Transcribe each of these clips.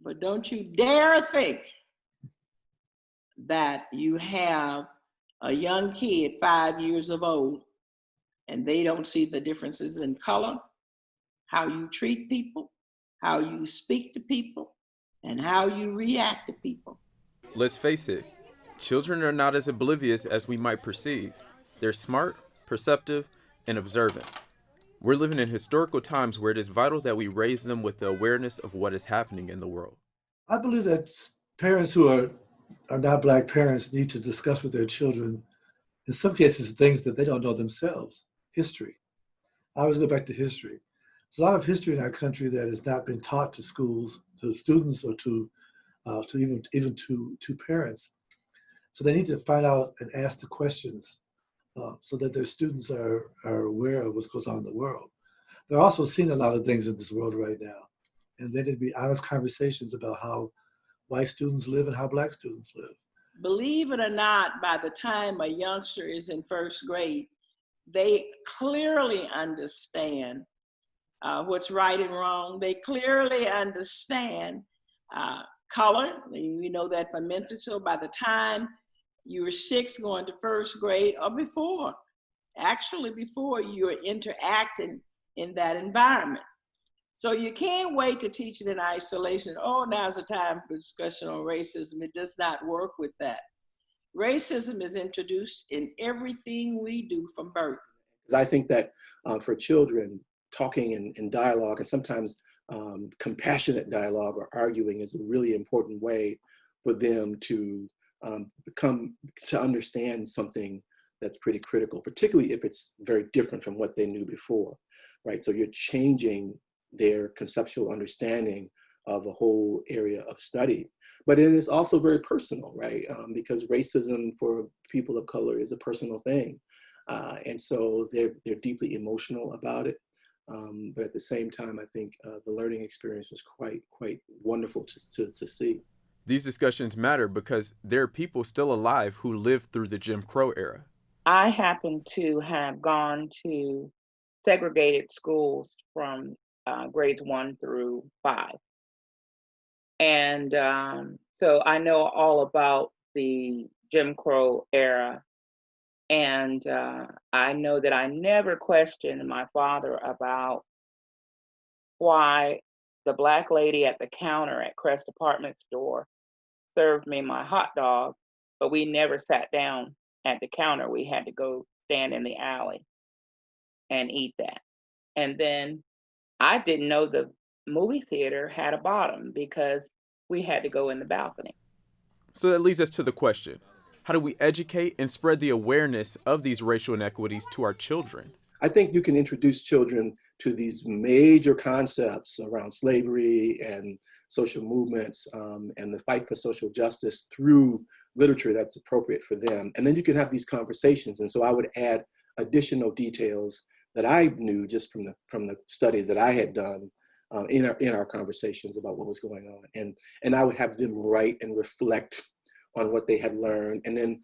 But don't you dare think that you have a young kid 5 years of old and they don't see the differences in color, how you treat people, how you speak to people, and how you react to people. Let's face it, children are not as oblivious as we might perceive. They're smart, perceptive, and observant. We're living in historical times where it is vital that we raise them with the awareness of what is happening in the world. I believe that parents who are not Black parents need to discuss with their children, in some cases, things that they don't know themselves. History. I always go back to history. There's a lot of history in our country that has not been taught to schools, to students, or to even to parents. So they need to find out and ask the questions so that their students are aware of what goes on in the world. They're also seeing a lot of things in this world right now. And there need to be honest conversations about how white students live and how Black students live. Believe it or not, by the time a youngster is in first grade, they clearly understand what's right and wrong. They clearly understand color. We know that from Memphis. So by the time you were 6 going to first grade, or before, actually before you're interacting in that environment. So you can't wait to teach it in isolation. Oh, now's the time for discussion on racism. It does not work with that. Racism is introduced in everything we do from birth. I think that for children, talking in dialogue, and sometimes compassionate dialogue or arguing, is a really important way for them to come to understand something that's pretty critical, particularly if it's very different from what they knew before, right? So you're changing their conceptual understanding of a whole area of study. But it is also very personal, right? Because racism for people of color is a personal thing. And so they're deeply emotional about it. But at the same time, I think the learning experience was quite wonderful to see. These discussions matter because there are people still alive who lived through the Jim Crow era. I happen to have gone to segregated schools from grades 1 through 5. And so I know all about the Jim Crow era. And I know that I never questioned my father about why the Black lady at the counter at Crest Department Store served me my hot dog, but we never sat down at the counter. We had to go stand in the alley and eat that. And then I didn't know the movie theater had a bottom because we had to go in the balcony. So that leads us to the question: how do we educate and spread the awareness of these racial inequities to our children? I think you can introduce children to these major concepts around slavery and social movements and the fight for social justice through literature that's appropriate for them. And then you can have these conversations. And so I would add additional details that I knew just from the studies that I had done in our conversations about what was going on. And I would have them write and reflect on what they had learned, and then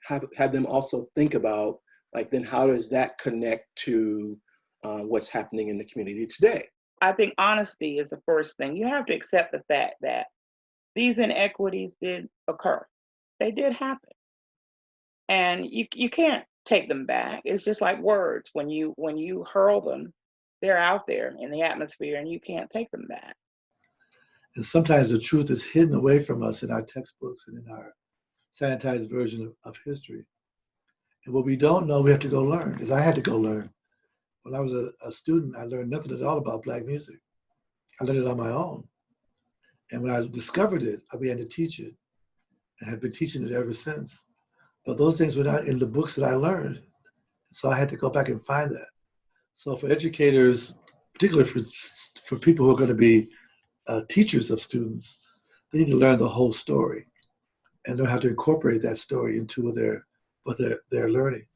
have them also think about, like, then how does that connect to what's happening in the community today? I think honesty is the first thing. You have to accept the fact that these inequities did occur. They did happen. And you can't take them back. It's just like words. When you hurl them, they're out there in the atmosphere and you can't take them back. And sometimes the truth is hidden away from us in our textbooks and in our sanitized version of history. And what we don't know, we have to go learn, because I had to go learn. When I was a student, I learned nothing at all about Black music. I learned it on my own. And when I discovered it, I began to teach it and have been teaching it ever since. But those things were not in the books that I learned. So I had to go back and find that. So for educators, particularly for people who are going to be teachers of students, they need to learn the whole story and learn how to incorporate that story into what they're learning.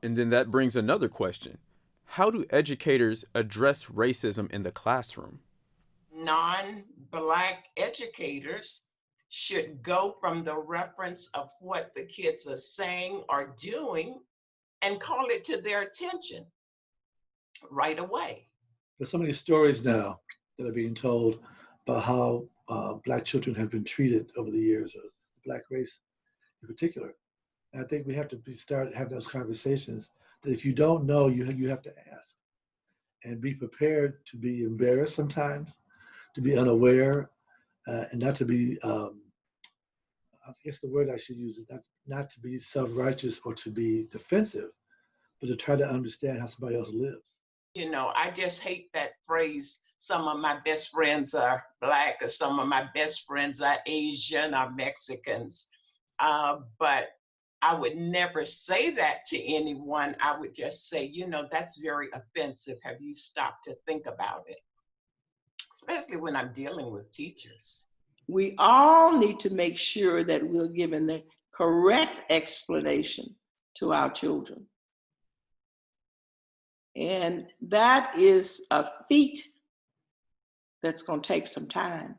And then that brings another question. How do educators address racism in the classroom? Non-Black educators should go from the reference of what the kids are saying or doing and call it to their attention right away. There's so many stories now that are being told about how Black children have been treated over the years, or the Black race in particular. And I think we have to start having those conversations that if you don't know, you have to ask and be prepared to be embarrassed sometimes, to be unaware, and not to be, I guess the word I should use is not to be self-righteous or to be defensive, but to try to understand how somebody else lives. You know, I just hate that phrase, some of my best friends are Black, or some of my best friends are Asian or Mexicans. But I would never say that to anyone. I would just say, you know, that's very offensive. Have you stopped to think about it? Especially when I'm dealing with teachers. We all need to make sure that we're giving the correct explanation to our children. And that is a feat that's going to take some time.